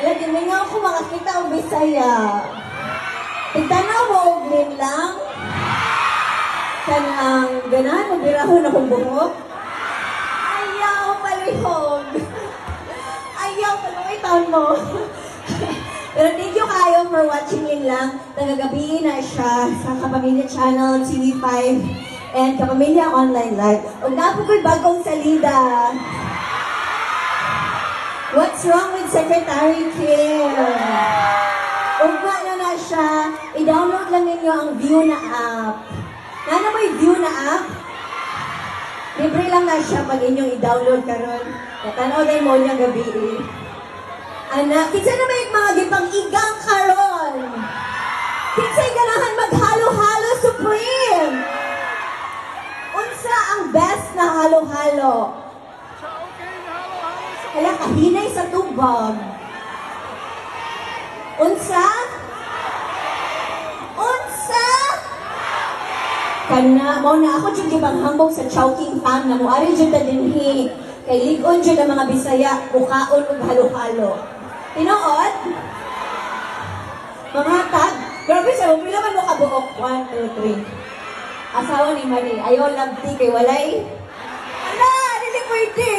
Lagi may nga ako makakita ang Bisaya. Tigtanaw mo, Glenn lang. Kanang ganahan, mabirahon akong buhok. Ayaw, palihog. Ayaw, paluwitan mo. Pero thank you kayo for watching Lin lang. Tagagabi na siya sa Kapamilya Channel, TV5, and Kapamilya Online Live. Huwag na po ko'y bagong salida. What's wrong with Secretary Kim? Huwag na siya. I-download lang ninyo ang View na app. Nana mo yung View na app? Libre lang na siya pag inyong i-download karon. Natanaw din mo niyang gabi eh. Anak, kinsa na ba yung mga gipang igang karon? Kinsa'y ganahan maghalo-halo supreme? Unsa ang best na halo-halo? Kaya kahinay sa tubag. Unsa? Unsa? Kana, mo na ako dyan gipang hambog sa Chowking Pang na muari dyan na dinhi. Kay ligon dyan ang mga Bisaya, bukaon ug halo-halo. Tinuod? Mga tag, grabe siya, pila man mo kabuok. 1, 2, 3. Asawa ni Marie, ayaw lagti kay walay. Ala, hindi pwede.